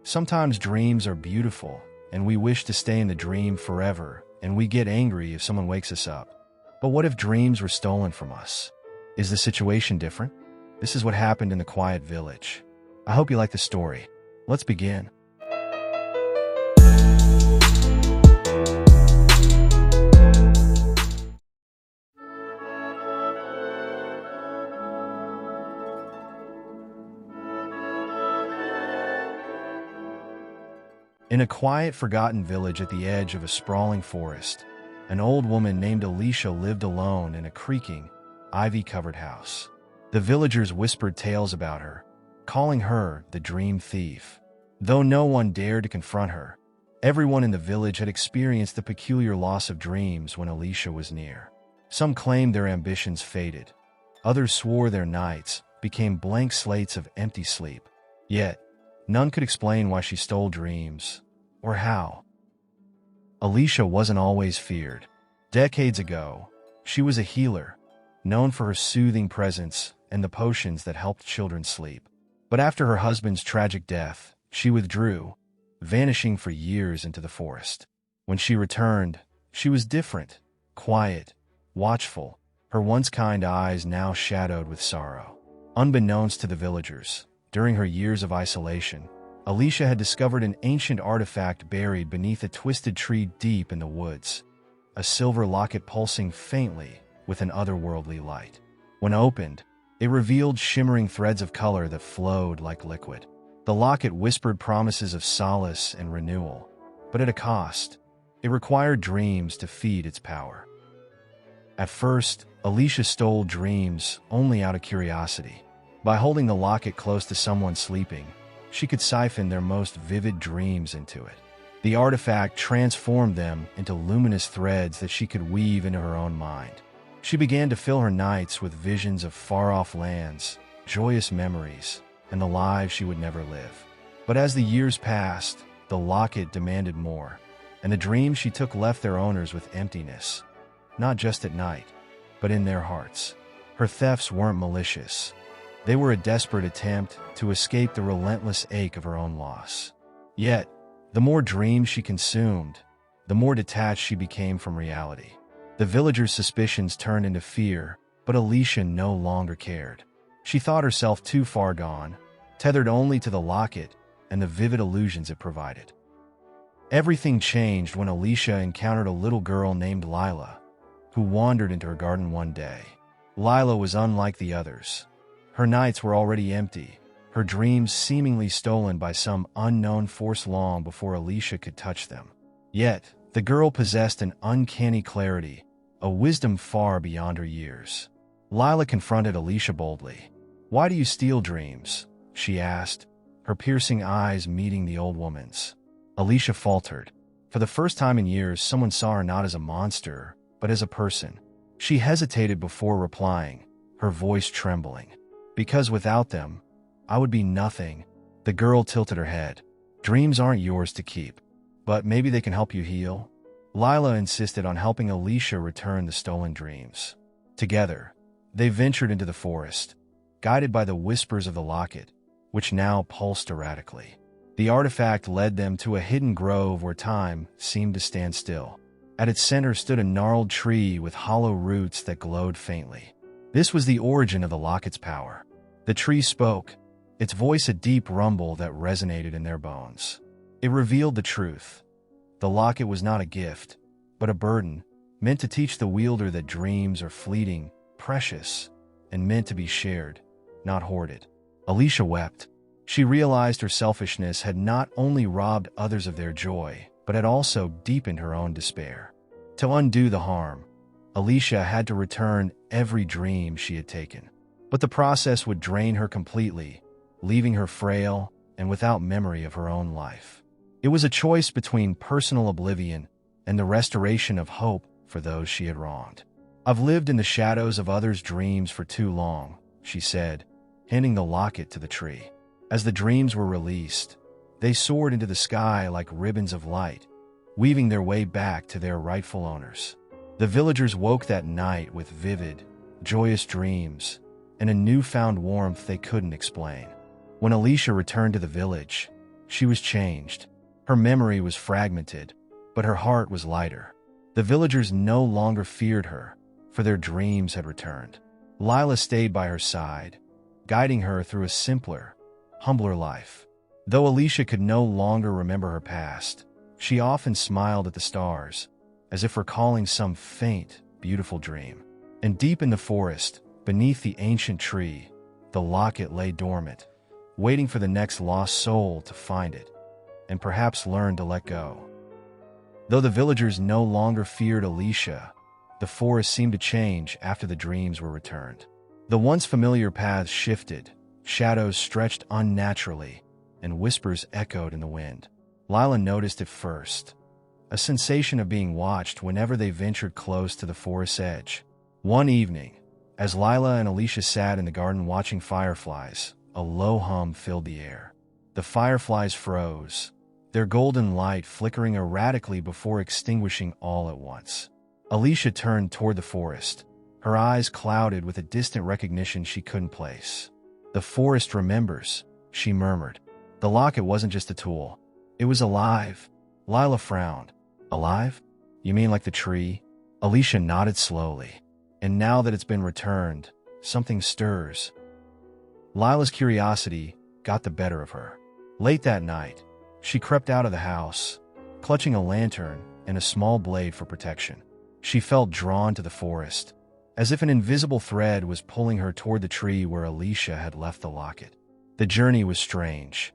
Sometimes dreams are beautiful, and we wish to stay in the dream forever, and we get angry if someone wakes us up. But what if dreams were stolen from us? Is the situation different? This is what happened in the quiet village. I hope you like the story. Let's begin. In a quiet, forgotten village at the edge of a sprawling forest, an old woman named Elysia lived alone in a creaking, ivy-covered house. The villagers whispered tales about her, calling her the dream thief. Though no one dared to confront her, everyone in the village had experienced the peculiar loss of dreams when Elysia was near. Some claimed their ambitions faded. Others swore their nights became blank slates of empty sleep. Yet, none could explain why she stole dreams, or how. Elysia wasn't always feared. Decades ago, she was a healer, known for her soothing presence and the potions that helped children sleep. But after her husband's tragic death, she withdrew, vanishing for years into the forest. When she returned, she was different, quiet, watchful, her once kind eyes now shadowed with sorrow. Unbeknownst to the villagers, during her years of isolation, Elysia had discovered an ancient artifact buried beneath a twisted tree deep in the woods, a silver locket pulsing faintly with an otherworldly light. When opened, it revealed shimmering threads of color that flowed like liquid. The locket whispered promises of solace and renewal, but at a cost. It required dreams to feed its power. At first, Elysia stole dreams only out of curiosity. By holding the locket close to someone sleeping, she could siphon their most vivid dreams into it. The artifact transformed them into luminous threads that she could weave into her own mind. She began to fill her nights with visions of far-off lands, joyous memories, and the lives she would never live. But as the years passed, the locket demanded more, and the dreams she took left their owners with emptiness, not just at night, but in their hearts. Her thefts weren't malicious. They were a desperate attempt to escape the relentless ache of her own loss. Yet, the more dreams she consumed, the more detached she became from reality. The villagers' suspicions turned into fear, but Elysia no longer cared. She thought herself too far gone, tethered only to the locket and the vivid illusions it provided. Everything changed when Elysia encountered a little girl named Lila, who wandered into her garden one day. Lila was unlike the others. Her nights were already empty, her dreams seemingly stolen by some unknown force long before Elysia could touch them. Yet, the girl possessed an uncanny clarity, a wisdom far beyond her years. Lila confronted Elysia boldly. "Why do you steal dreams?" she asked, her piercing eyes meeting the old woman's. Elysia faltered. For the first time in years, someone saw her not as a monster, but as a person. She hesitated before replying, her voice trembling. "Because without them, I would be nothing." The girl tilted her head. "Dreams aren't yours to keep, but maybe they can help you heal." Lila insisted on helping Elysia return the stolen dreams. Together, they ventured into the forest, guided by the whispers of the locket, which now pulsed erratically. The artifact led them to a hidden grove where time seemed to stand still. At its center stood a gnarled tree with hollow roots that glowed faintly. This was the origin of the locket's power. The tree spoke, its voice a deep rumble that resonated in their bones. It revealed the truth. The locket was not a gift, but a burden, meant to teach the wielder that dreams are fleeting, precious, and meant to be shared, not hoarded. Elysia wept. She realized her selfishness had not only robbed others of their joy, but had also deepened her own despair. To undo the harm, Elysia had to return every dream she had taken. But the process would drain her completely, leaving her frail and without memory of her own life. It was a choice between personal oblivion and the restoration of hope for those she had wronged. "I've lived in the shadows of others' dreams for too long," she said, handing the locket to the tree. As the dreams were released, they soared into the sky like ribbons of light, weaving their way back to their rightful owners. The villagers woke that night with vivid, joyous dreams and a newfound warmth they couldn't explain. When Elysia returned to the village, She was changed. Her memory was fragmented, but her heart was lighter. The villagers no longer feared her, for their dreams had returned. Lila stayed by her side, guiding her through a simpler, humbler life. Though Elysia could no longer remember her past, she often smiled at the stars, as if recalling some faint, beautiful dream. And deep in the forest, beneath the ancient tree, the locket lay dormant, waiting for the next lost soul to find it, and perhaps learn to let go. Though the villagers no longer feared Elysia, the forest seemed to change after the dreams were returned. The once familiar paths shifted, shadows stretched unnaturally, and whispers echoed in the wind. Lila noticed it first, a sensation of being watched whenever they ventured close to the forest's edge. One evening, as Lila and Elysia sat in the garden watching fireflies, a low hum filled the air. The fireflies froze, their golden light flickering erratically before extinguishing all at once. Elysia turned toward the forest, her eyes clouded with a distant recognition she couldn't place. "The forest remembers," she murmured. The locket wasn't just a tool. It was alive. Lila frowned. "Alive? You mean like the tree?" Elysia nodded slowly. "And now that it's been returned, something stirs." Lila's curiosity got the better of her. Late that night, she crept out of the house, clutching a lantern and a small blade for protection. She felt drawn to the forest, as if an invisible thread was pulling her toward the tree where Elysia had left the locket. The journey was strange.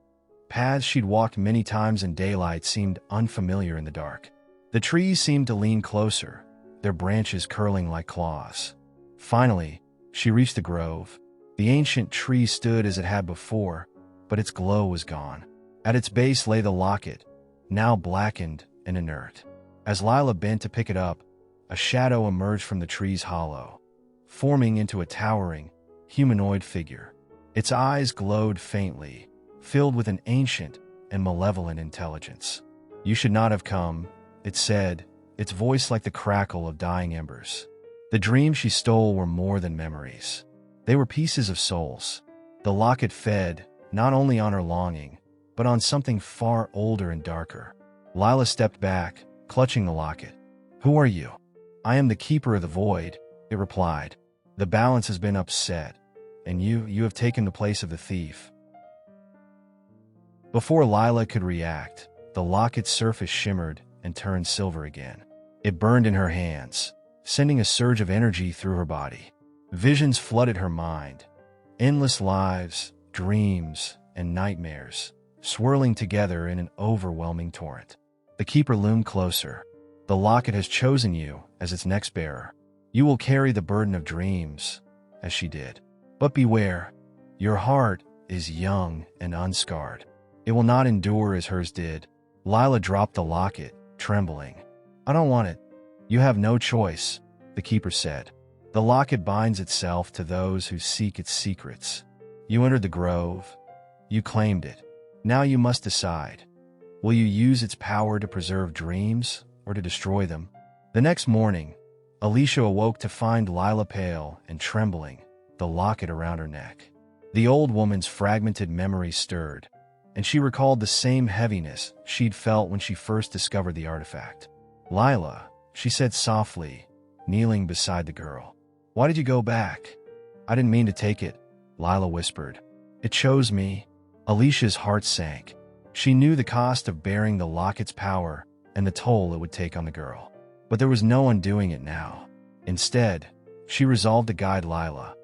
Paths she'd walked many times in daylight seemed unfamiliar in the dark. The trees seemed to lean closer, their branches curling like claws. Finally, she reached the grove. The ancient tree stood as it had before, but its glow was gone. At its base lay the locket, now blackened and inert. As Lila bent to pick it up, a shadow emerged from the tree's hollow, forming into a towering, humanoid figure. Its eyes glowed faintly, filled with an ancient and malevolent intelligence. "You should not have come," it said, its voice like the crackle of dying embers. The dreams she stole were more than memories. They were pieces of souls. The locket fed, not only on her longing, but on something far older and darker. Lila stepped back, clutching the locket. "Who are you?" "I am the keeper of the void," it replied. "The balance has been upset, and you have taken the place of the thief." Before Lila could react, the locket's surface shimmered and turned silver again. It burned in her hands, sending a surge of energy through her body. Visions flooded her mind. Endless lives, dreams, and nightmares, swirling together in an overwhelming torrent. The keeper loomed closer. "The locket has chosen you as its next bearer. You will carry the burden of dreams," as she did. "But beware, your heart is young and unscarred. It will not endure as hers did." Lila dropped the locket, trembling. "I don't want it." "You have no choice," the keeper said. "The locket binds itself to those who seek its secrets. You entered the grove. You claimed it. Now you must decide. Will you use its power to preserve dreams or to destroy them?" The next morning, Elysia awoke to find Lila pale and trembling, the locket around her neck. The old woman's fragmented memory stirred, and she recalled the same heaviness she'd felt when she first discovered the artifact. "Lila," she said softly, kneeling beside the girl. "Why did you go back?" "I didn't mean to take it," Lila whispered. "It chose me." Alicia's heart sank. She knew the cost of bearing the locket's power and the toll it would take on the girl. But there was no undoing it now. Instead, she resolved to guide Lila,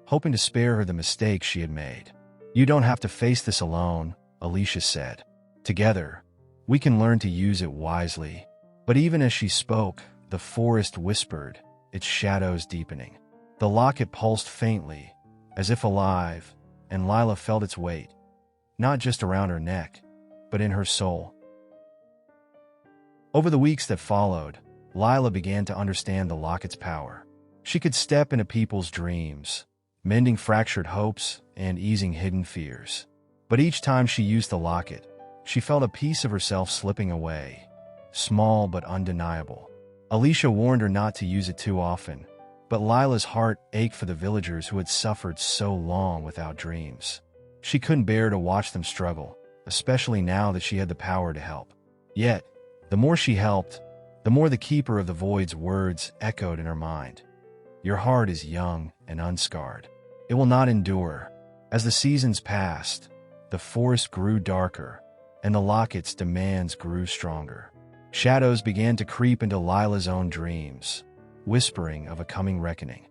hoping to spare her the mistakes she had made. "You don't have to face this alone," Elysia said. "Together, we can learn to use it wisely." But even as she spoke, the forest whispered, its shadows deepening. The locket pulsed faintly, as if alive, and Lila felt its weight, not just around her neck, but in her soul. Over the weeks that followed, Lila began to understand the locket's power. She could step into people's dreams, mending fractured hopes and easing hidden fears. But each time she used the locket, she felt a piece of herself slipping away, small but undeniable. Elysia warned her not to use it too often, but Lila's heart ached for the villagers who had suffered so long without dreams. She couldn't bear to watch them struggle, especially now that she had the power to help. Yet, the more she helped, the more the Keeper of the Void's words echoed in her mind. Your heart is young and unscarred. It will not endure. As the seasons passed, the forest grew darker, and the locket's demands grew stronger. Shadows began to creep into Lila's own dreams, whispering of a coming reckoning.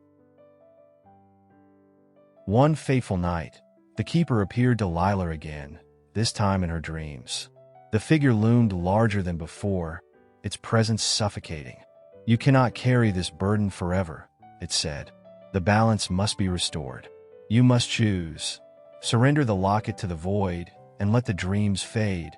One fateful night, the Keeper appeared to Lila again, this time in her dreams. The figure loomed larger than before, its presence suffocating. You cannot carry this burden forever, it said. The balance must be restored. You must choose. Surrender the locket to the void and let the dreams fade,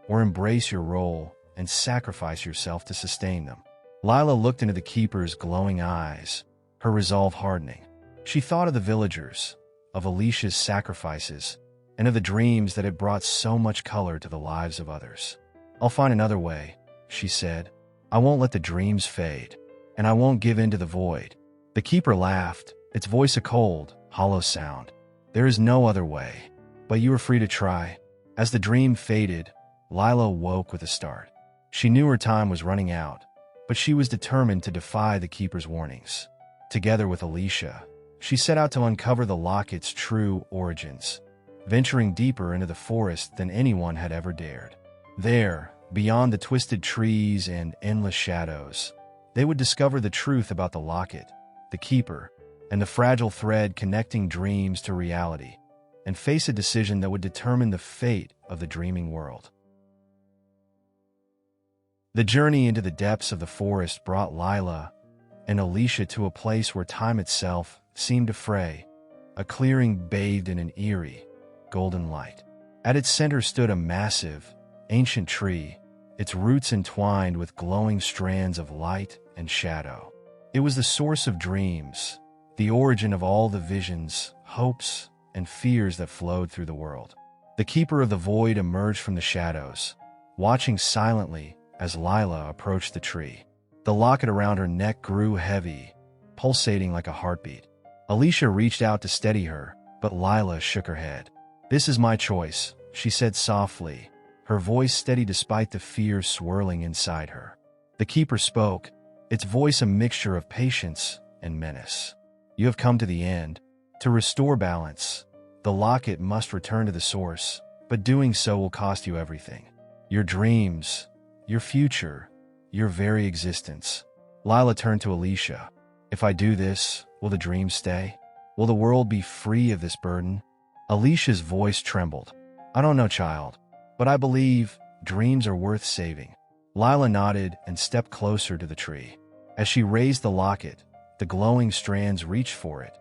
or embrace your role and sacrifice yourself to sustain them. Lila looked into the Keeper's glowing eyes, her resolve hardening. She thought of the villagers, of Elysia's sacrifices, and of the dreams that had brought so much color to the lives of others. I'll find another way, she said. I won't let the dreams fade, and I won't give in to the void. The Keeper laughed, its voice a cold, hollow sound. There is no other way, but you are free to try. As the dream faded, Lila woke with a start. She knew her time was running out, but she was determined to defy the Keeper's warnings. Together with Elysia, she set out to uncover the locket's true origins, venturing deeper into the forest than anyone had ever dared. There, beyond the twisted trees and endless shadows, they would discover the truth about the locket, the Keeper, and the fragile thread connecting dreams to reality, and face a decision that would determine the fate of the dreaming world. The journey into the depths of the forest brought Lila and Elysia to a place where time itself seemed to fray, a clearing bathed in an eerie, golden light. At its center stood a massive, ancient tree, its roots entwined with glowing strands of light and shadow. It was the source of dreams, the origin of all the visions, hopes, and fears that flowed through the world. The Keeper of the Void emerged from the shadows, watching silently as Lila approached the tree. The locket around her neck grew heavy, pulsating like a heartbeat. Elysia reached out to steady her, but Lila shook her head. This is my choice, she said softly, her voice steady despite the fear swirling inside her. The Keeper spoke, its voice a mixture of patience and menace. You have come to the end. To restore balance, the locket must return to the source, but doing so will cost you everything. Your dreams, your future, your very existence. Lila turned to Elysia. If I do this, will the dreams stay? Will the world be free of this burden? Alicia's voice trembled. I don't know, child, but I believe dreams are worth saving. Lila nodded and stepped closer to the tree. As she raised the locket, the glowing strands reached for it,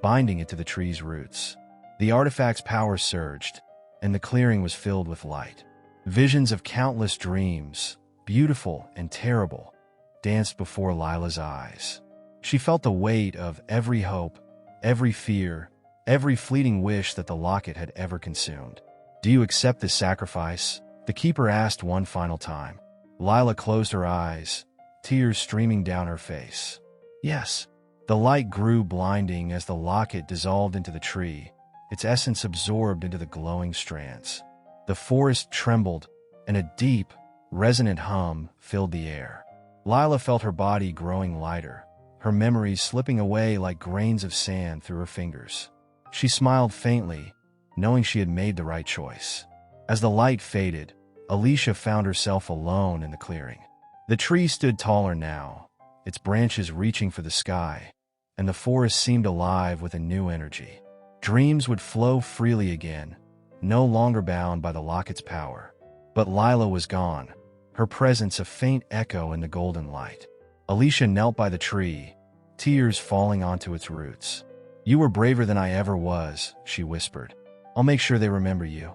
binding it to the tree's roots. The artifact's power surged, and the clearing was filled with light. Visions of countless dreams, beautiful and terrible, danced before Lila's eyes. She felt the weight of every hope, every fear, every fleeting wish that the locket had ever consumed. Do you accept this sacrifice? The Keeper asked one final time. Lila closed her eyes, tears streaming down her face. Yes. The light grew blinding as the locket dissolved into the tree, its essence absorbed into the glowing strands. The forest trembled, and a deep, resonant hum filled the air. Lila felt her body growing lighter, her memories slipping away like grains of sand through her fingers. She smiled faintly, knowing she had made the right choice. As the light faded, Elysia found herself alone in the clearing. The tree stood taller now, its branches reaching for the sky, and the forest seemed alive with a new energy. Dreams would flow freely again, no longer bound by the locket's power. But Lila was gone, her presence a faint echo in the golden light. Elysia knelt by the tree, tears falling onto its roots. You were braver than I ever was, she whispered. I'll make sure they remember you.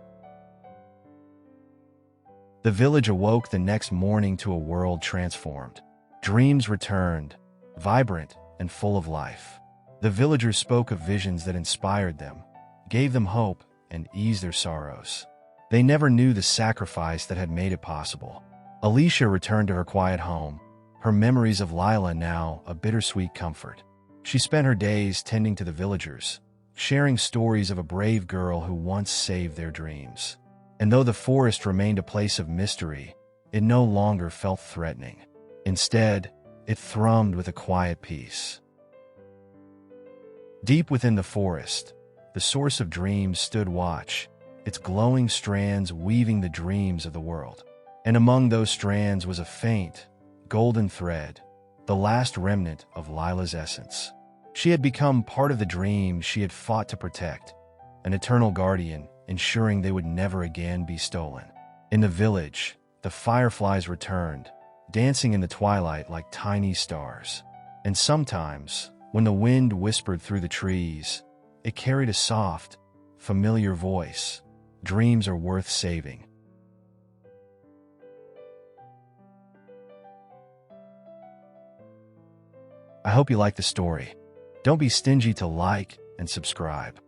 The village awoke the next morning to a world transformed. Dreams returned, vibrant and full of life. The villagers spoke of visions that inspired them, gave them hope, and eased their sorrows. They never knew the sacrifice that had made it possible. Elysia returned to her quiet home, her memories of Lila now a bittersweet comfort. She spent her days tending to the villagers, sharing stories of a brave girl who once saved their dreams. And though the forest remained a place of mystery, it no longer felt threatening. Instead, it thrummed with a quiet peace. Deep within the forest, the source of dreams stood watch, its glowing strands weaving the dreams of the world. And among those strands was a faint, golden thread, the last remnant of Lila's essence. She had become part of the dream she had fought to protect, an eternal guardian, ensuring they would never again be stolen. In the village, the fireflies returned, dancing in the twilight like tiny stars. And sometimes, when the wind whispered through the trees, it carried a soft, familiar voice. Dreams are worth saving. I hope you like the story. Don't be stingy to like and subscribe.